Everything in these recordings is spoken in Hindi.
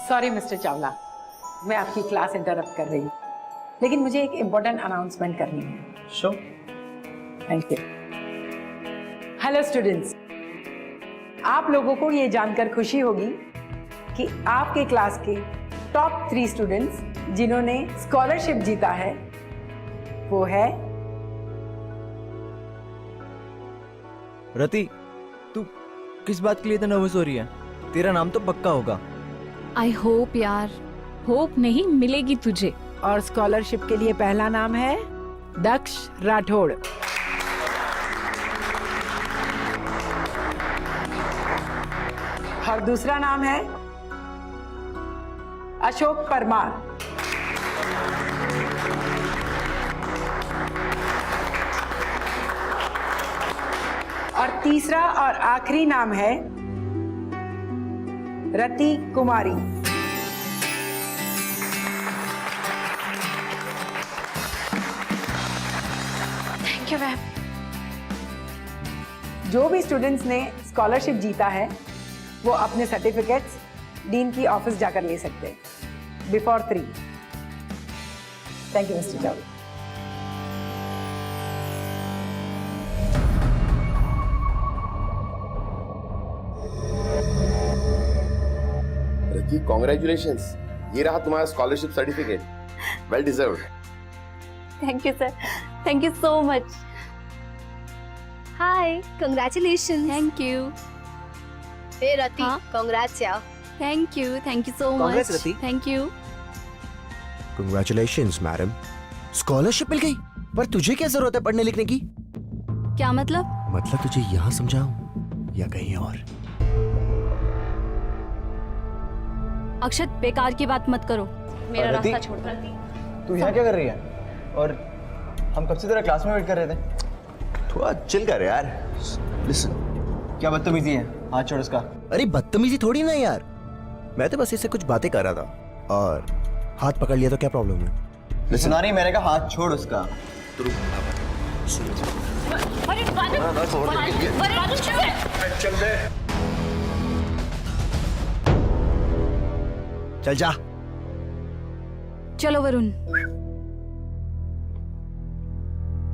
सॉरी मिस्टर चावला, मैं आपकी क्लास इंटरप्ट कर रही हूँ, लेकिन मुझे एक इम्पोर्टेंट अनाउंसमेंट करनी है। Sure. Thank you. Hello students, आप लोगों को ये जानकर खुशी होगी कि आपके क्लास के टॉप 3 स्टूडेंट्स जिन्होंने स्कॉलरशिप जीता है वो है रति, तू किस बात के लिए इतना नर्वस हो रही है? तेरा नाम तो पक्का होगा। आई होप यार। होप नहीं, मिलेगी तुझे। और स्कॉलरशिप के लिए पहला नाम है दक्ष राठौड़। और दूसरा नाम है अशोक परमार। और तीसरा और आखिरी नाम है Rati Kumari. Thank you ma'am. जो भी स्टूडेंट्स ने स्कॉलरशिप जीता है वो अपने सर्टिफिकेट्स डीन की ऑफिस जाकर ले सकते हैं before 3। Thank you mister Chawla. Rati, congratulations, ये रहा तुम्हारा scholarship certificate. Well deserved. Thank you sir, thank you so much. Hi, congratulations. Thank you. Hey Rati, हाँ? कांग्रेट्स यार। Thank you so Congrats, much. Rati. Thank you. Congratulations madam, scholarship मिल गई। पर तुझे क्या जरूरत है पढ़ने लिखने की? क्या मतलब? मतलब तुझे यहाँ समझाऊं या कहीं और? अक्षत, बेकार की बात मत करो। मेरा रति, रास्ता छोड़ दो। तू यहाँ क्या कर रही है? और हम कब से तेरा क्लास में वेट कर रहे थे। थोड़ा चिल कर यार। लिसन, क्या बदतमीजी है? हाथ छोड़ उसका। अरे बदतमीजी थोड़ी ना यार, मैं तो बस इससे कुछ बातें कर रहा था और हाथ पकड़ लिया तो क्या प्रॉब्लम है? सुना नहीं, मैंने कहा हाथ छोड़ उसका। चल जा। चलो वरुण।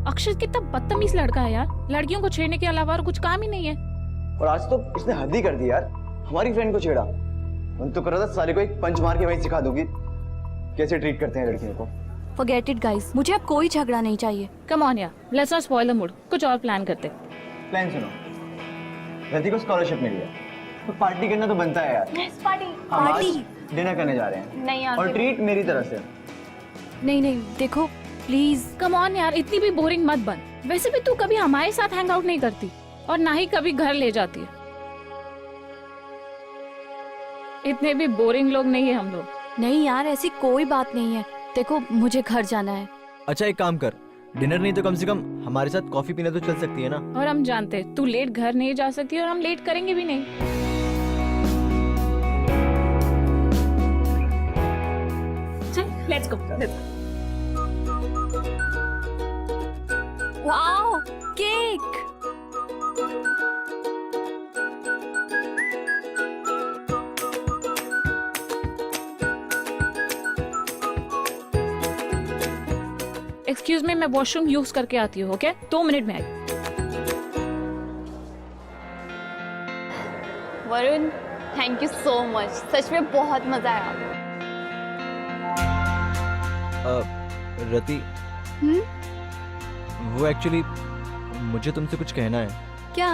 अक्षर कितना बदतमीज लड़का है यार, लड़कियों को छेड़ने के अलावा और कुछ काम ही नहीं है। और आज तो इसने हद ही कर दी यार, हमारी फ्रेंड को छेड़ा। मन तो कर रहा था साले को एक पंच मार के वहीं सिखा दूंगी कैसे ट्रीट करते हैं लड़कियों को। फॉरगेट इट गाइस, मुझे अब कोई झगड़ा नहीं चाहिए। कम ऑन यार, let's not spoil the mood, कुछ और प्लान करते। प्लान सुनो, रति को स्कॉलरशिप मिली है तो पार्टी करना तो बनता है यार। हम आज पार्टी? डिनर करने जा रहे हैं। नहीं यार। और ट्रीट मेरी तरफ से। नहीं नहीं, देखो प्लीज। कम ऑन यार, इतनी भी बोरिंग मत बन। वैसे भी तू कभी हमारे साथ हैंग आउट नहीं करती और ना ही कभी घर ले जाती है। इतने भी बोरिंग लोग नहीं है हम लोग। नहीं यार, ऐसी कोई बात नहीं है। देखो मुझे घर जाना है। अच्छा एक काम कर, डिनर नहीं तो कम से कम हमारे साथ कॉफी पीने तो चल सकती है ना। और हम जानते तू लेट घर नहीं जा सकती और हम लेट करेंगे भी नहीं। चल let's go. Wow, cake. Excuse me, मैं वॉशरूम यूज करके आती हूँ। ओके, 2 मिनट में आई। Varun, thank you so much, सच में बहुत मजा आया। रति, वो एक्चुअली मुझे तुमसे कुछ कहना है। क्या?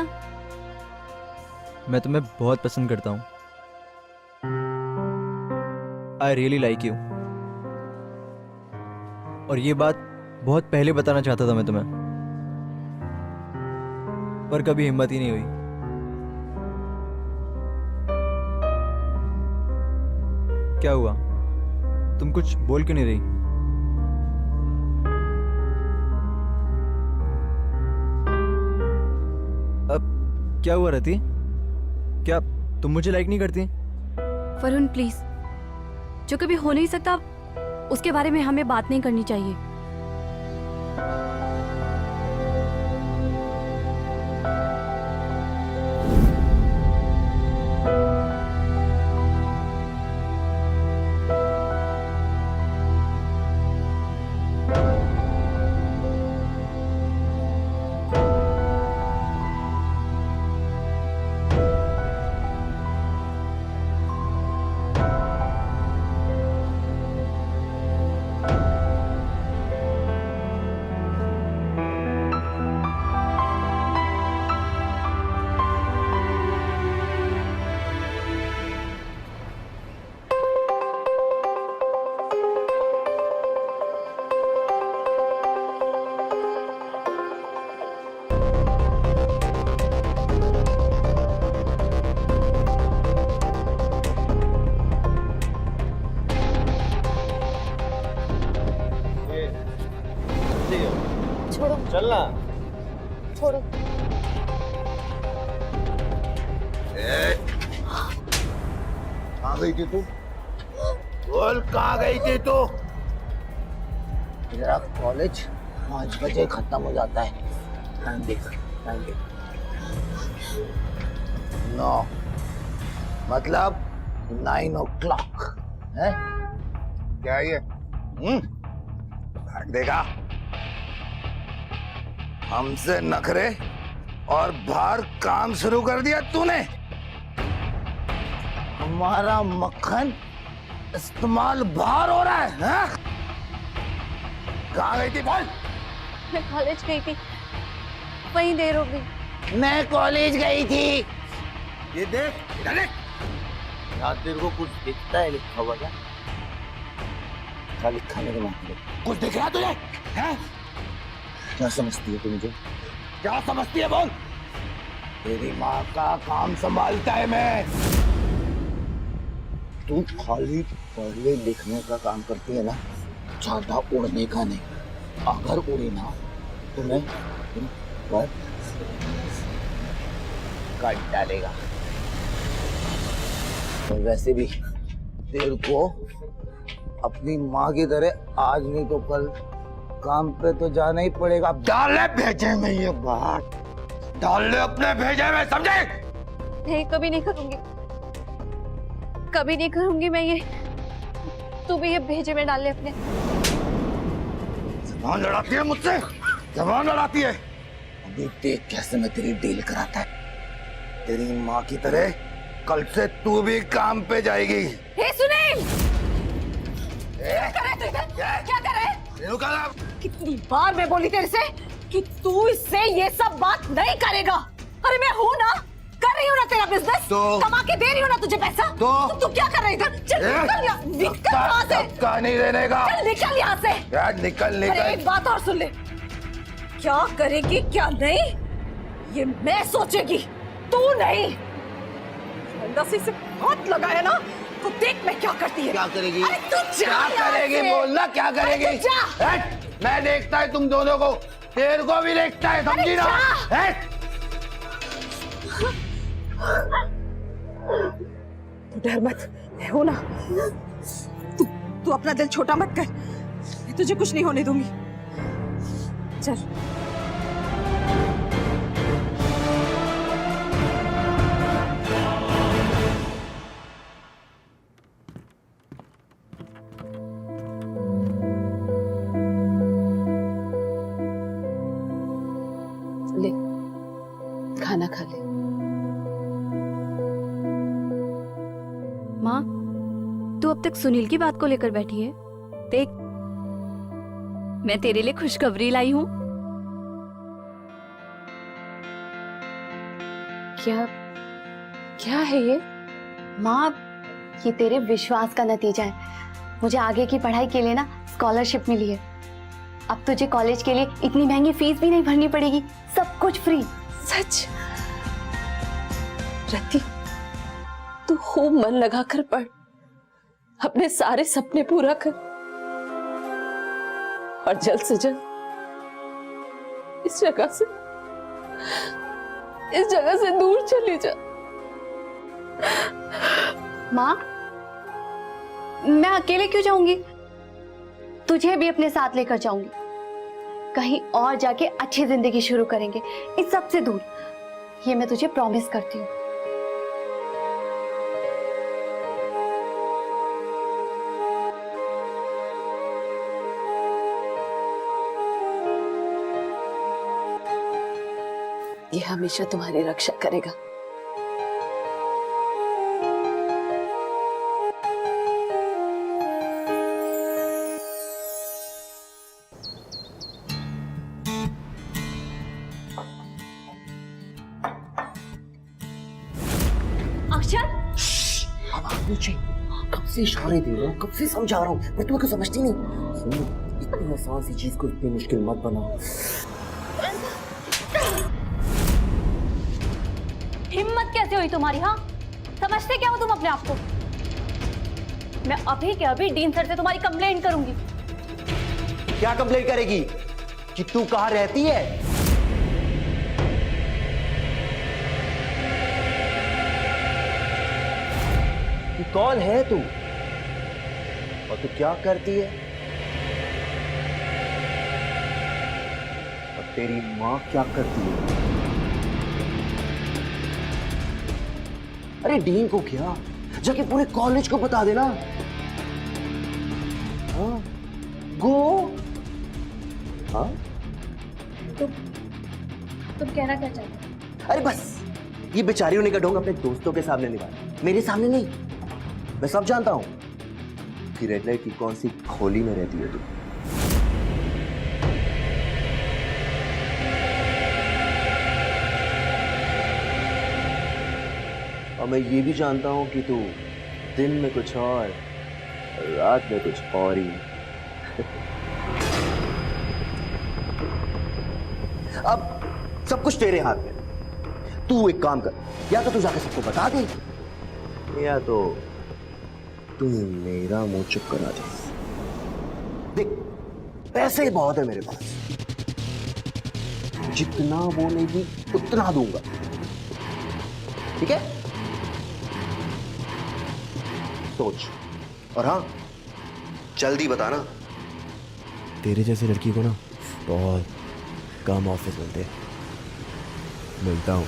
मैं तुम्हें बहुत पसंद करता हूँ। I really like you. और ये बात बहुत पहले बताना चाहता था मैं तुम्हें, पर कभी हिम्मत ही नहीं हुई। क्या हुआ? तुम कुछ बोल क्यों नहीं रही? अब क्या हुआ रति? क्या तुम मुझे लाइक नहीं करती? वरुण प्लीज, जो कभी हो नहीं सकता उसके बारे में हमें बात नहीं करनी चाहिए। कहाँ गई थी तू? बोल कहाँ गई थी तू? मेरा कॉलेज 5 बजे खत्म हो जाता है। टाइम देख। 9 मतलब 9 o'clock है? क्या ये? भाग देगा? हमसे नखरे और बाहर काम शुरू कर दिया तूने। हमारा मक्खन इस्तेमाल बाहर हो रहा है, हाँ? कहाँ गई थी बोल? मैं कॉलेज गई थी, वहीं देर हो गई। मैं कॉलेज गई थी। ये देख, इधर देख। यहाँ तेरे को कुछ दिखता है लिखा हुआ क्या? क्या लिखा है मेरे माथे पे? कुछ दिख रहा है तुझे? हैं? क्या समझती है तू मुझे? क्या समझती है बोल? तेरी माँ का काम संभालता है मैं। तू खाली पढ़ने लिखने का काम करती है ना, ज्यादा उड़ने का नहीं। अगर उड़ी ना तो मैं पर काट डालेगा। और वैसे भी तेरे को अपनी माँ की तरह आज नहीं तो कल काम पे तो जाना ही पड़ेगा। डाले भेजे में ये बात, डाले अपने भेजे में, समझे? नहीं, कभी नहीं करूंगी, कभी नहीं करूंगी मैं ये। तू भी ये भेजे में डाल ले अपने। जबान लड़ाती है मुझसे, जबान लड़ाती है। अभी देख कैसे मैं तेरी डील कराता है। तेरी माँ की तरह कल से तू भी काम पे जाएगी। हे सुनील, क्या कर रहे तू इधर? क्या कर रहे? कितनी बार मैं बोली तेरे से कि तू इससे ये सब बात नहीं करेगा। अरे मैं हूँ ना, कर रही हूँ ना तेरा बिजनेस, तो कमा के दे रही हूँ ना तुझे पैसा। तो तू क्या कर रही है इधर? चल निकल यहाँ से। धक्का नहीं देने का। चल निकल यहाँ से। यार निकल निकल। अरे एक बात और सुन ले, क्या करेगी क्या नहीं ये मैं सोचेगी, तू नहीं। अंदाज़े से हाथ लगाया ना तो देख मैं क्या करती है। क्या करेगी? अरे तू जा क्या करेगी? बोलना क्या करेगी? अरे तू जा। हट, मैं देखता है तुम दोनों को, तेरे को भी देखता है, समझी ना? हट। तू डर मत, मैं हूं ना। तू अपना दिल छोटा मत कर, मैं तुझे कुछ नहीं होने दूंगी। चल। ले, खाना खा ले। माँ, तू अब तक सुनील की बात को लेकर बैठी है। देख, मैं तेरे लिए खुशखबरी लाई हूँ। क्या क्या है ये? माँ, ये तेरे विश्वास का नतीजा है। मुझे आगे की पढ़ाई के लिए ना स्कॉलरशिप मिली है। अब तुझे कॉलेज के लिए इतनी महंगी फीस भी नहीं भरनी पड़ेगी, सब कुछ फ्री। सच? रति, तू खूब मन लगा कर पढ़, अपने सारे सपने पूरा कर और जल्द से जल्द इस जगह से दूर चली जा। माँ, मैं अकेले क्यों जाऊंगी? तुझे भी अपने साथ लेकर जाऊंगी। कहीं और जाके अच्छी जिंदगी शुरू करेंगे, इस सब से दूर। ये मैं तुझे प्रॉमिस करती हूँ। ये हमेशा तुम्हारी रक्षा करेगा। अक्षर, अब आप पूछे, कब से इशारे दे रहा हूँ, कब से समझा रहा हूँ, पर तुम्हें कुछ समझती नहीं। सुनो, इतनी आसान सी चीज को इतनी मुश्किल मत बनाओ। हिम्मत कैसे हुई तुम्हारी? हाँ, समझते क्या हो तुम अपने आप को? मैं अभी के अभी डीन सर से तुम्हारी कंप्लेंट करूंगी। क्या कंप्लेंट करेगी? कि तू कहाँ रहती है? कौन है तू और तू क्या करती है और तेरी माँ क्या करती है? अरे डीन को क्या जाके पूरे कॉलेज को बता देना। हाँ गो। हाँ तुम कहना क्या चाहते हो? अरे बस ये बेचारी होने का ढोंग अपने दोस्तों के सामने निकाल, मेरे सामने नहीं। मैं सब जानता हूं कि रेड लाइट की कौन सी खोली में रहती है तू। और मैं ये भी जानता हूं कि तू दिन में कुछ और रात में कुछ और ही। अब सब कुछ तेरे हाथ में। तू एक काम कर, या तो तू जाकर सबको बता दे या तो तू मेरा मुंह चुप करा दे। देख पैसे बहुत है मेरे पास, जितना बोलेगी उतना दूंगा, ठीक है? सोच, और हाँ जल्दी बताना। तेरे जैसी लड़की को ना बहुत कम ऑफिस मिलते हैं। मिलता हूं।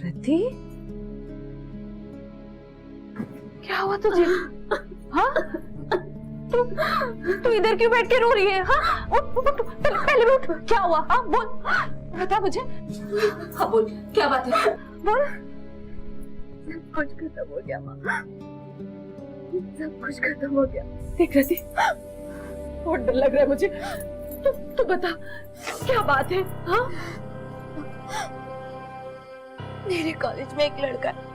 रिद्धि, क्या हुआ तुझे? हाँ? तू इधर क्यों बैठ के रो रही है? हाँ? उठ, पहले भी उठ। क्या हुआ? हाँ बोल, बता मुझे। हाँ बोल, क्या बात है? बोल। सब कुछ खत्म हो गया माँ, सब कुछ खत्म हो गया। देख रही थी, बहुत डर लग रहा है मुझे। तू बता क्या बात है? हाँ? मेरे कॉलेज में एक लड़का है,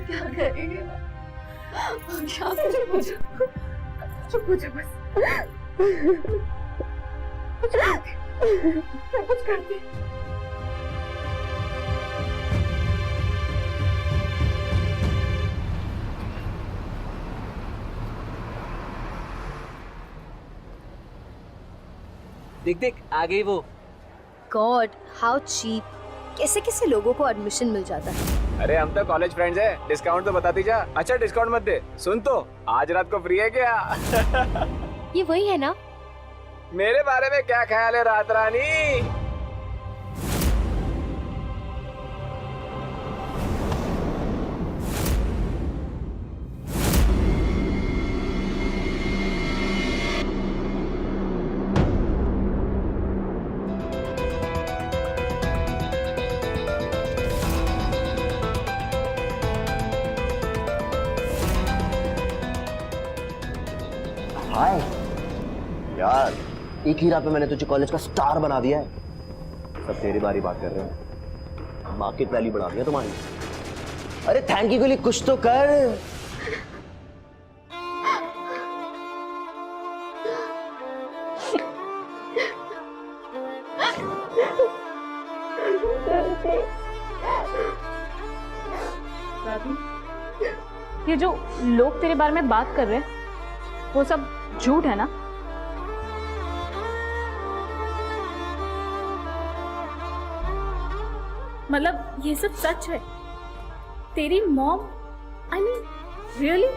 क्या करेंगे? चुप हो जा बस। कुछ करती। देख देख आ गई वो। गॉड हाउ चीप, कैसे कैसे लोगों को एडमिशन मिल जाता है। अरे हम तो कॉलेज फ्रेंड्स हैं, डिस्काउंट तो बताती जा। अच्छा डिस्काउंट मत दे, सुन तो आज रात को फ्री है क्या? ये वही है ना? मेरे बारे में क्या ख्याल है रात रानी? हाय यार, एक ही रात में मैंने तुझे कॉलेज का स्टार बना दिया है। सब तेरी बारी बात कर रहे हैं, मार्केट वैल्यू बढ़ा दिया तुम्हारी। अरे थैंक यू के लिए कुछ तो कर। ये जो लोग तेरे बारे में बात कर रहे हैं वो सब झूठ है ना? मतलब ये सब सच है? तेरी मॉम, आई मीन रियली?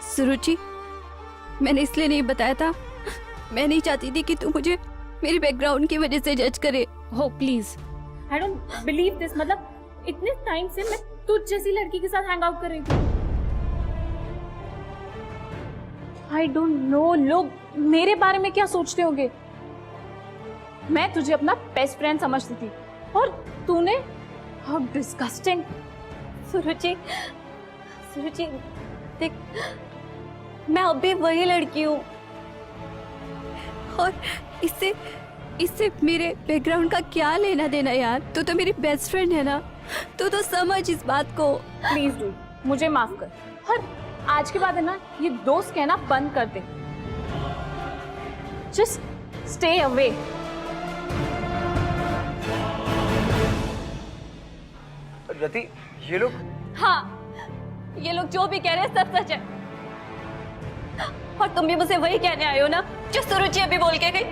सुरुचि, मैंने इसलिए नहीं बताया था, मैं नहीं चाहती थी कि तू मुझे मेरी बैकग्राउंड की वजह से जज करे। हो please, I don't believe this. मतलब इतने टाइम से मैं तुझ जैसी लड़की के साथ हैंग आउट कर रही थी। आई डोंट नो लोग मेरे बारे में क्या सोचते होंगे। मैं तुझे अपना बेस्ट फ्रेंड समझती थी और तूने, हाउ डिस्गस्टिंग। सुरुचि, सुरुचि देख, मैं अब भी वही लड़की हूँ। और इससे मेरे बैकग्राउंड का क्या लेना देना यार? तू तो मेरी बेस्ट फ्रेंड है ना, तू तो समझ इस बात को। प्लीज डू, मुझे माफ कर। और आज के बाद है ना, ये दोस्त कहना बंद कर दे। Just stay away. रति, ये लोग? हाँ, ये लोग जो भी कह रहे हैं सब सच है। और तुम भी मुझे वही कहने आए हो ना जो सुरुचि अभी बोल के गई।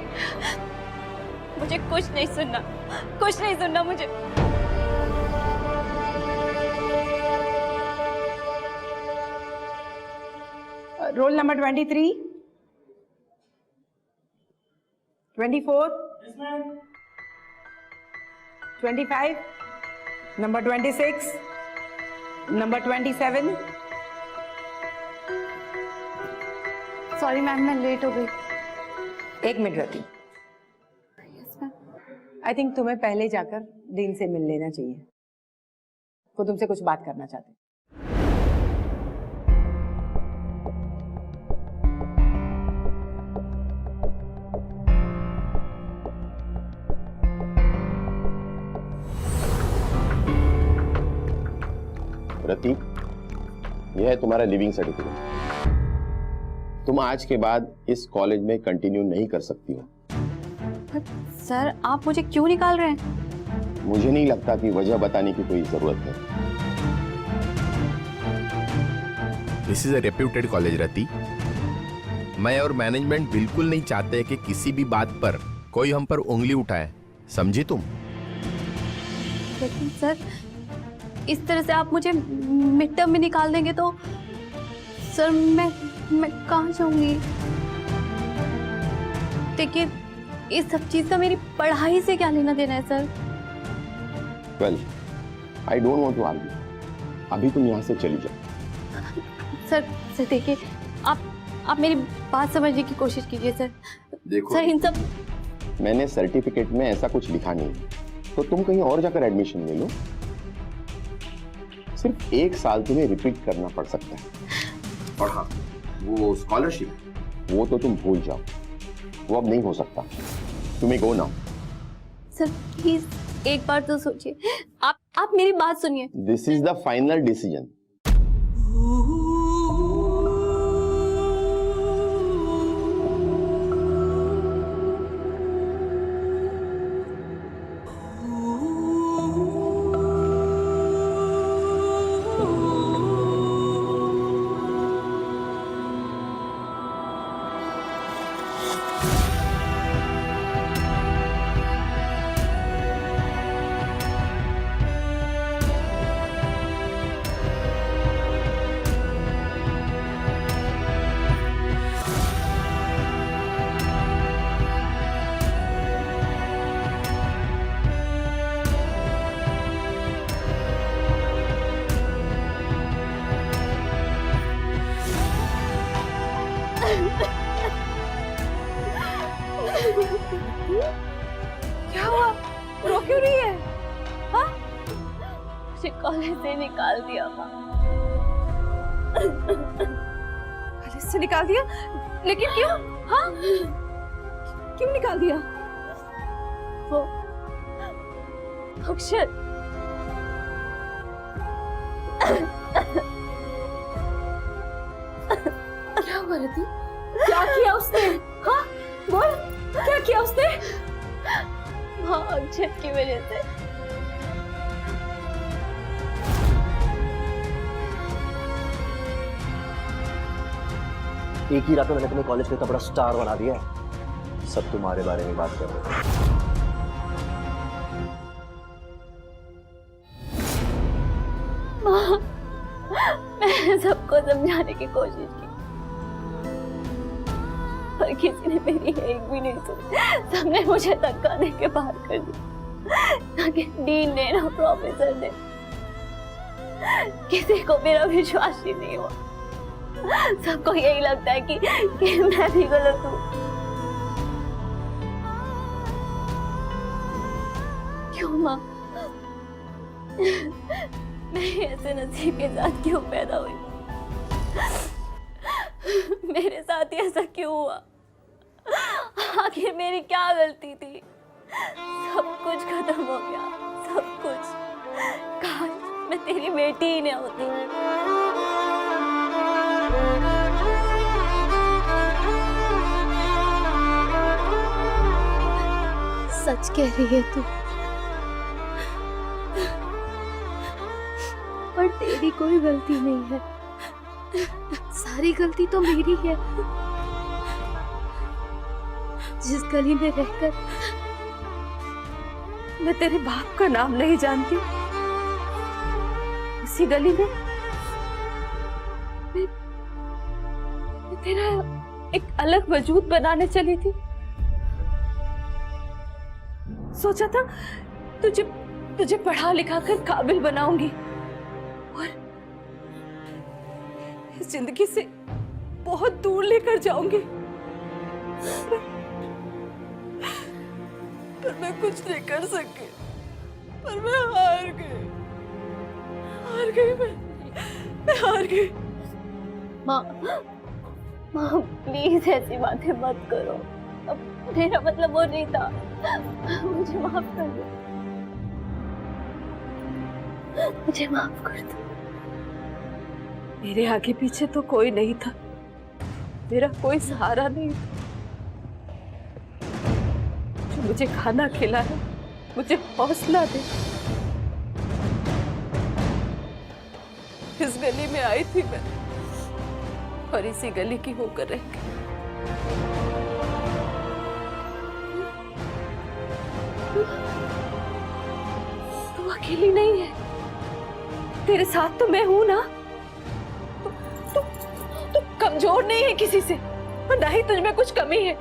मुझे कुछ नहीं सुनना, कुछ नहीं सुनना मुझे। Roll number 23, 24, 25, number 26, number 27। Sorry ma'am, मैं लेट हो गई। एक मिनट रति, आई थिंक तुम्हें पहले जाकर डीन से मिल लेना चाहिए। वो तुमसे कुछ बात करना चाहते हैं। रति, यह है तुम्हारा लिविंग सर्टिफिकेट। तुम आज के बाद इस कॉलेज में कंटिन्यू नहीं कर सकती हो। सर, आप मुझे क्यों निकाल रहे हैं? मुझे नहीं लगता कि वजह बताने की कोई जरूरत है। This is a reputed college Rati. मैं और मैनेजमेंट बिल्कुल नहीं चाहते कि किसी भी बात पर कोई हम पर उंगली उठाए, समझी तुम? लेकिन सर, इस तरह से आप मुझे मिड टर्म में निकाल देंगे तो सर मैं कहाँ जाऊंगी? देखिए, इस सब चीज का मेरी पढ़ाई से क्या लेना देना है sir? Well, I don't want to argue. अभी तुम यहाँ से चली जाओ। सर देखिए, आप मेरी बात समझने की कोशिश कीजिए सर। देखो सर, इन सब, मैंने सर्टिफिकेट में ऐसा कुछ लिखा नहीं, तो तुम कहीं और जाकर एडमिशन ले लो। सिर्फ 1 साल तुम्हें रिपीट करना पड़ सकता है। और हाँ, वो स्कॉलरशिप, वो तो तुम भूल जाओ, वो अब नहीं हो सकता। तुम्हें गो नाउ। सर प्लीज एक बार तो सोचिए। आप मेरी बात सुनिए। This is the final decision. क्या हुआ? रो क्यों रही है? हाँ? मुझे कॉलेज से निकाल दिया था। कॉलेज से निकाल दिया? लेकिन क्यों? हाँ? क्यों निकाल दिया? वो अक्षर, क्या हुआ रति? क्या किया उसने? हाँ? बोल, क्या किया उसने? हाँ, अक्षर की वजह से। एक ही रात में मैंने तुम्हें कॉलेज का इतना बड़ा स्टार बना दिया है। सब तुम्हारे बारे में बात कर रहे हैं। सबको समझाने की कोशिश की, पर किसी ने मेरी एक भी नहीं सुनी। सबने मुझे धक्का दे के बाहर कर दिया, ना कि डीन ने ना प्रोफेसर ने। किसी को मेरा विश्वास ही नहीं हुआ। सबको यही लगता है कि मैं भी गलत हूँ। क्यों माँ, मैं ऐसे नसीब के साथ क्यों पैदा हुई? मेरे साथ ही ऐसा क्यों हुआ? आखिर मेरी क्या गलती थी? सब कुछ खत्म हो गया, सब कुछ। काश मैं तेरी बेटी ही न होती। सच कह रही है तू, पर तेरी कोई गलती नहीं है। सारी गलती तो मेरी है। जिस गली में रहकर मैं तेरे बाप का नाम नहीं जानती, उसी गली में मैं तेरा एक अलग वजूद बनाने चली थी। सोचा था तुझे पढ़ा लिखा कर काबिल बनाऊंगी और इस जिंदगी से बहुत दूर लेकर जाऊंगी, पर मैं कुछ नहीं कर सकी। पर मैं हार गई मैं हार गई। माँ प्लीज ऐसी बातें मत करो। अब मेरा मतलब वो नहीं था। मुझे माफ कर दो, मुझे माफ कर दो। मेरे आगे पीछे तो कोई नहीं था, मेरा कोई सहारा नहीं था। जो मुझे खाना खिलाए, मुझे हौसला दे। इस गली में आई थी मैं और इसी गली की होकर रह गई। तू अकेली नहीं है, तेरे साथ तो मैं हूं ना। तू कमजोर नहीं है किसी से, और ना ही तुझ में कुछ कमी है।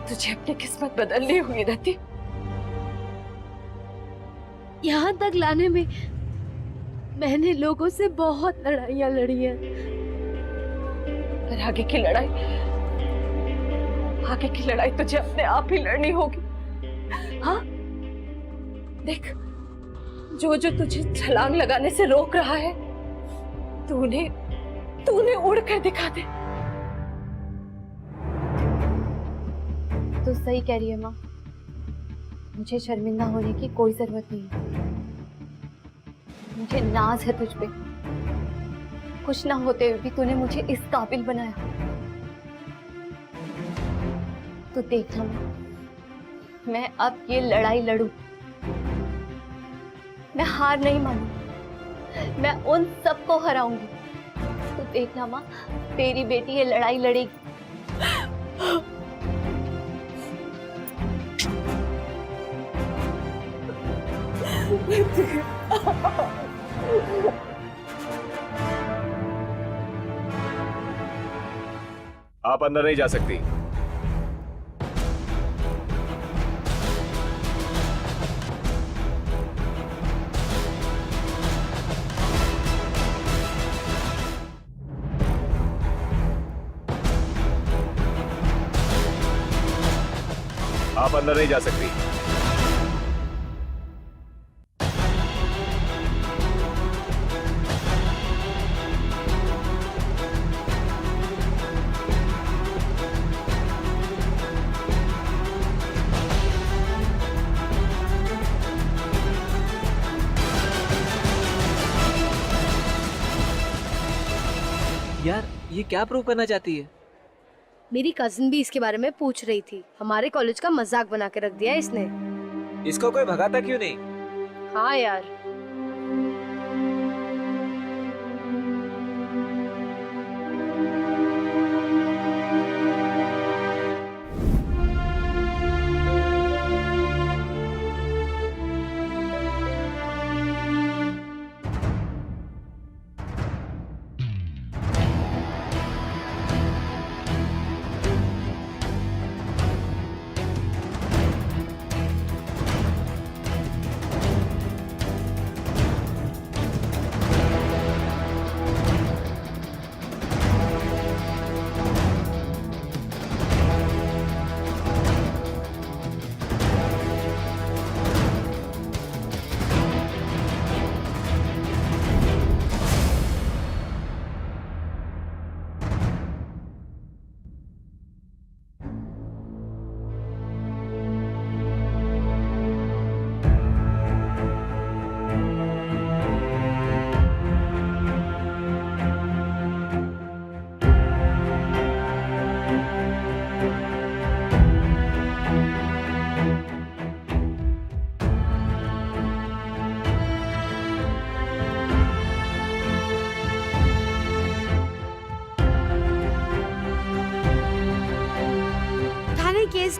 तुझे अपनी किस्मत बदलनी हुई रहती। यहाँ तक लाने में मैंने लोगों से बहुत लड़ाइयाँ लड़ी हैं, पर आगे की लड़ाई तुझे अपने आप ही लड़नी होगी। हाँ देख, जो तुझे छलांग लगाने से रोक रहा है, तूने उड़ कर दिखा दे। तो सही कह रही है माँ, मुझे शर्मिंदा होने की कोई जरूरत नहीं है। मुझे नाज है तुझ पे। कुछ ना होते हुए भी तूने मुझे इस काबिल बनाया। तो देखना मैं अब ये लड़ाई लड़ूं। मैं हार नहीं मानूंगी, मैं उन सबको हराऊंगी। तो देखना माँ, तेरी बेटी ये लड़ाई लड़ेगी। आप अंदर नहीं जा सकती। आप अंदर नहीं जा सकती। यार ये क्या प्रूव करना चाहती है? मेरी कजिन भी इसके बारे में पूछ रही थी। हमारे कॉलेज का मजाक बना के रख दिया इसने। इसको कोई भगाता क्यों नहीं? हाँ यार,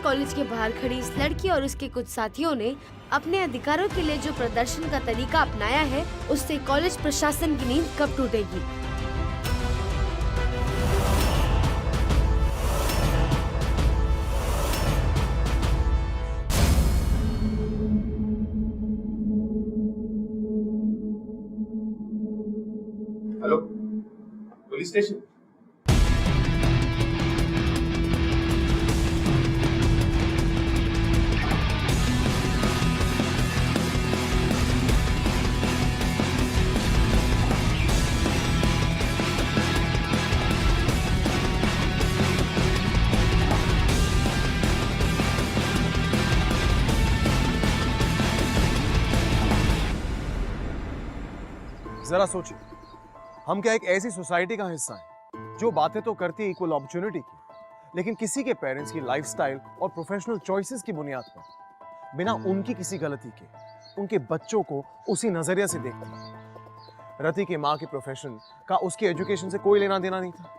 कॉलेज के बाहर खड़ी इस लड़की और उसके कुछ साथियों ने अपने अधिकारों के लिए जो प्रदर्शन का तरीका अपनाया है, उससे कॉलेज प्रशासन की नींद कब टूटेगी? Hello, police station. जरा सोचिए, हम क्या एक ऐसी सोसाइटी का हिस्सा हैं जो बातें तो करती है इक्वल अपॉर्चुनिटी की, लेकिन किसी के पेरेंट्स की लाइफस्टाइल और प्रोफेशनल चॉइसेस की बुनियाद पर बिना उनकी किसी गलती के उनके बच्चों को उसी नजरिए से देखती है। रति के माँ के प्रोफेशन का उसके एजुकेशन से कोई लेना देना नहीं था,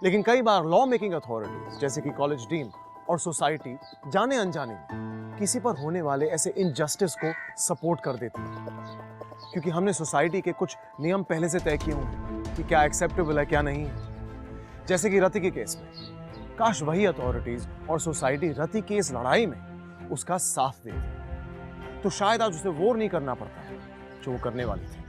लेकिन कई बार लॉ मेकिंग अथॉरिटीज जैसे कि कॉलेज डीन और सोसाइटी जाने अनजाने में किसी पर होने वाले ऐसे इनजस्टिस को सपोर्ट कर देती है, क्योंकि हमने सोसाइटी के कुछ नियम पहले से तय किए होंगे कि क्या एक्सेप्टेबल है क्या नहीं है। जैसे कि रति के केस में काश वही अथॉरिटीज और सोसाइटी रति की इस लड़ाई में उसका साथ देती, तो शायद आज उसे वो नहीं करना पड़ता है जो वो करने वाली थी।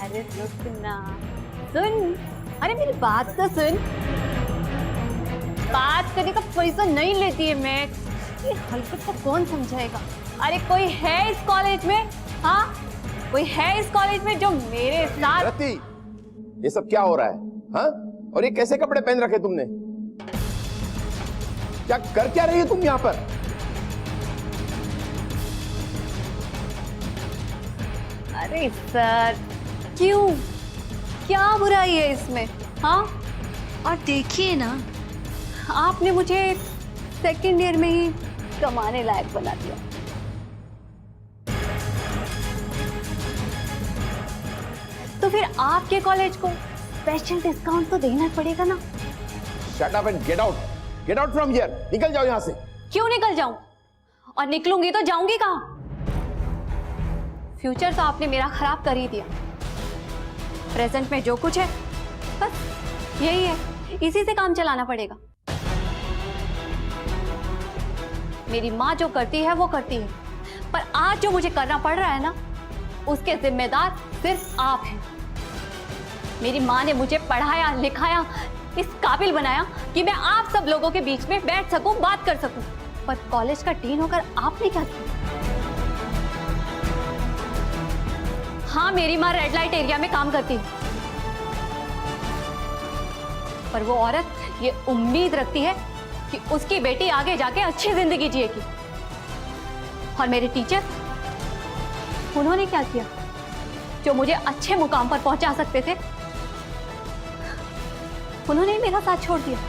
अरे रुक ना, सुन, अरे मेरी बात तो सुन। बात करने का पैसा नहीं लेती है मैं, ये हलकत को कौन समझाएगा? अरे कोई है इस कॉलेज में? हाँ, कोई है इस कॉलेज में जो मेरे साथ? रति, ये सब क्या हो रहा है? हाँ? और ये कैसे कपड़े पहन रखे तुमने? क्या कर क्या रही हो तुम यहाँ पर? अरे सर, क्यों? क्या बुराई है इसमें? हाँ, और देखिए ना, आपने मुझे सेकंड ईयर में ही कमाने लायक बना दिया। तो फिर आपके कॉलेज को स्पेशल डिस्काउंट तो देना पड़ेगा ना? Shut up and get out. Get out from here. निकल जाओ यहाँ से। क्यों निकल जाऊं? और निकलूंगी तो जाऊंगी कहाँ? फ्यूचर तो आपने मेरा खराब कर ही दिया। प्रेजेंट में जो कुछ है बस यही है, इसी से काम चलाना पड़ेगा। मेरी माँ जो करती है वो करती है, पर आज जो मुझे करना पड़ रहा है ना, उसके जिम्मेदार सिर्फ आप हैं। मेरी माँ ने मुझे पढ़ाया लिखाया, इस काबिल बनाया कि मैं आप सब लोगों के बीच में बैठ सकूं, बात कर सकूं, पर कॉलेज का डीन होकर आपने क्या किया? हाँ, मेरी माँ रेड लाइट एरिया में काम करती है, पर वो औरत ये उम्मीद रखती है कि उसकी बेटी आगे जाके अच्छी जिंदगी जिएगी। और मेरे टीचर, उन्होंने क्या किया जो मुझे अच्छे मुकाम पर पहुंचा सकते थे? उन्होंने मेरा साथ छोड़ दिया।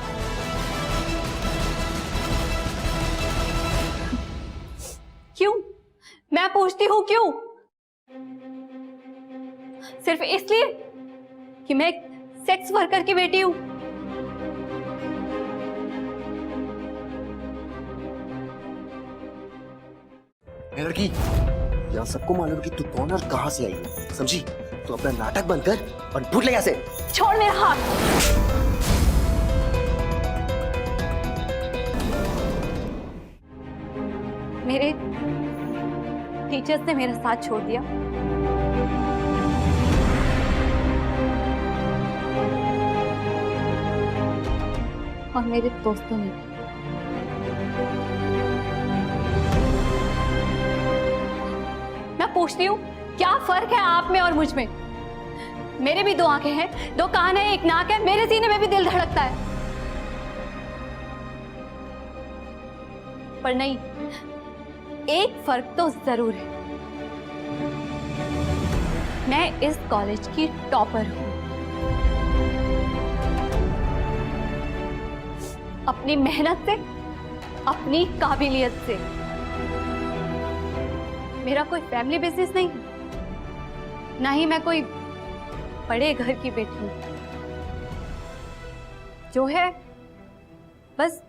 क्यों? मैं पूछती हूं क्यों? सिर्फ इसलिए कि मैं एक सेक्स वर्कर की बेटी हूं? लड़की, यहाँ सबको मालूम कि तू कौन और कहां से आई है, समझी? तो अपना नाटक बंद कर और फुट ले यहाँ से। छोड़ मेरा हाथ। मेरे टीचर्स ने मेरा साथ छोड़ दिया, और मेरे दोस्तों ने। मैं पूछती हूँ, क्या फर्क है आप में और मुझ में? मेरे भी 2 आंखें हैं, 2 कान है, 1 नाक है, मेरे सीने में भी दिल धड़कता है। पर नहीं, एक फर्क तो जरूर है, मैं इस कॉलेज की टॉपर हूं। अपनी मेहनत से, अपनी काबिलियत से। मेरा कोई फैमिली बिजनेस नहीं है, ना ही मैं कोई बड़े घर की बेटी हूं। जो है बस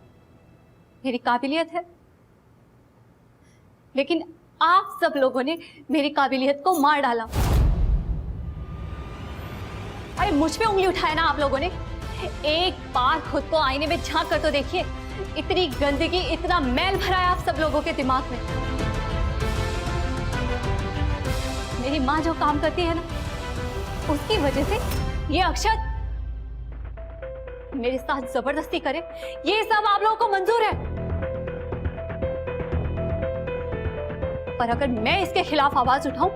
मेरी काबिलियत है। लेकिन आप सब लोगों ने मेरी काबिलियत को मार डाला। अरे मुझ पे उंगली उठाया ना आप लोगों ने। एक बार खुद को आईने में झांक कर तो देखिए, इतनी गंदगी, इतना मैल भरा है आप सब लोगों के दिमाग में। मेरी माँ जो काम करती है ना, उसकी वजह से ये अक्षत मेरे साथ जबरदस्ती करे, ये सब आप लोगों को मंजूर है। पर अगर मैं इसके खिलाफ आवाज उठाऊं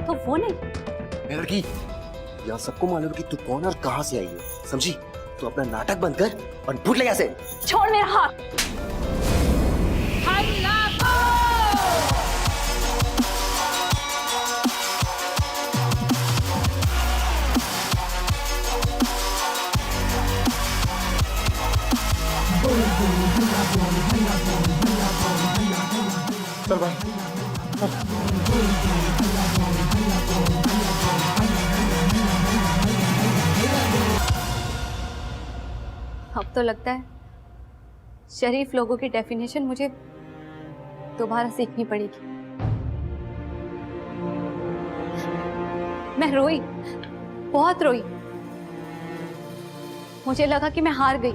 तो वो नहीं। लड़की, यहाँ सबको मालूम कि तू कौन और कहां से आई है, समझी? तो अपना नाटक बंद कर और फुट ले यहाँ से। छोड़ मेरा हाथ। चल भाई, अब तो लगता है शरीफ लोगों की डेफिनेशन मुझे दोबारा सीखनी पड़ेगी। मैं रोई, बहुत रोई। मुझे लगा कि मैं हार गई,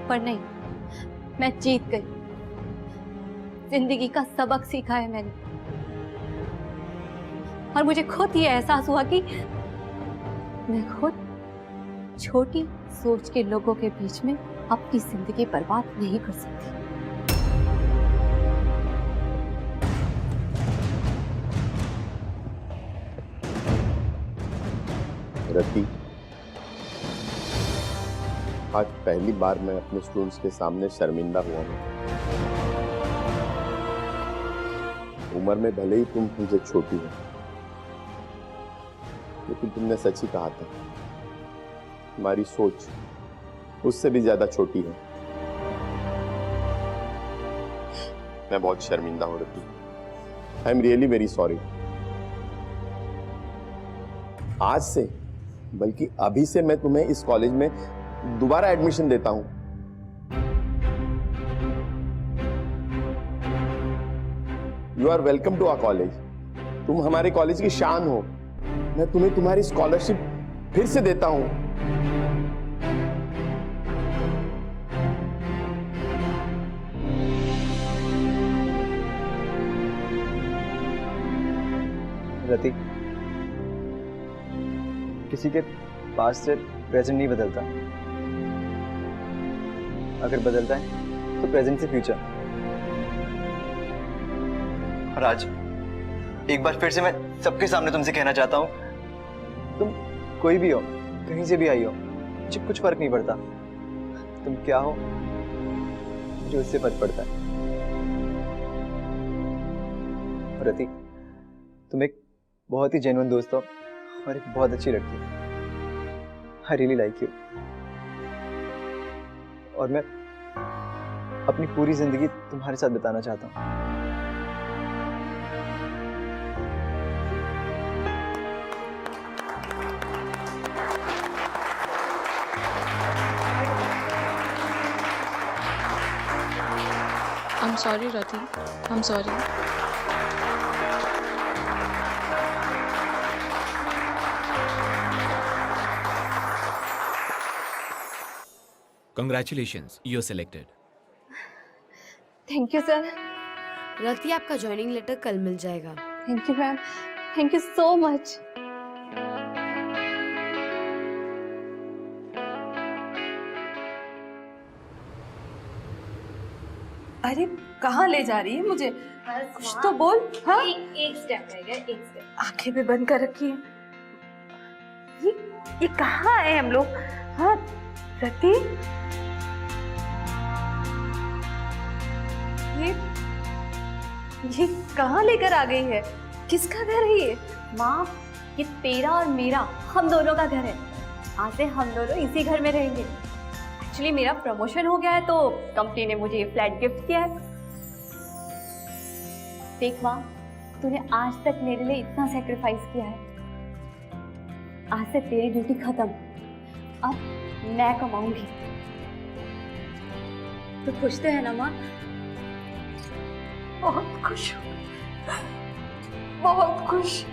पर नहीं, मैं जीत गई। जिंदगी का सबक सीखा है मैंने, और मुझे खुद ये एहसास हुआ कि मैं खुद छोटी सोच के लोगों के बीच में अपनी जिंदगी बर्बाद नहीं कर सकती। रति, आज पहली बार मैं अपने स्टूडेंट्स के सामने शर्मिंदा हुआ हूँ। उम्र में भले ही तुम मुझे छोटी हो, लेकिन तुमने सच ही कहा था, तुम्हारी सोच उससे भी ज्यादा छोटी है। मैं बहुत शर्मिंदा हूं Rati. I am really very sorry. आज से, बल्कि अभी से मैं तुम्हें इस कॉलेज में दोबारा एडमिशन देता हूं। You are welcome to our college. तुम हमारे कॉलेज की शान हो। मैं तुम्हें तुम्हारी स्कॉलरशिप फिर से देता हूं। रति, किसी के पास से प्रेजेंट नहीं बदलता। अगर बदलता है तो प्रेजेंट से फ्यूचर। और आज एक बार फिर से मैं सबके सामने तुमसे कहना चाहता हूं, तुम कोई भी हो, कहीं से भी आई हो, मुझे कुछ फर्क नहीं पड़ता। तुम क्या हो जो उससे फर्क पड़ता है। रति, तुम एक बहुत ही जेन्युइन दोस्त हो और एक बहुत अच्छी लड़की हो। I really like you। और मैं अपनी पूरी जिंदगी तुम्हारे साथ बिताना चाहता हूँ। I'm sorry, Rati. I'm sorry. Congratulations, you're selected. Thank you sir. Rati, आपका ज्वाइनिंग लेटर कल मिल जाएगा। Thank you ma'am, thank you so much. अरे कहाँ ले जा रही है मुझे? कुछ तो बोल। हाँ, एक स्टेप रह गया, एक स्टेप। आंखें भी बंद कर रखी है। ये कहाँ है हम लोग? हाँ रति, ये कहाँ लेकर आ गई है? किसका घर है ये? माँ, ये तेरा और मेरा, हम दोनों का घर है। आज से हम दोनों इसी घर में रहेंगे। एक्चुअली मेरा प्रमोशन हो गया है तो कंपनी ने मुझे ये फ्लैट गिफ्ट किया है। देख माँ, तूने आज तक मेरे लिए इतना सेक्रीफाइस किया है। आज से तेरी ड्यूटी खत्म, अब मैं कमाऊंगी। तो खुश तो है ना माँ? बहुत खुश हूँ, बहुत खुश।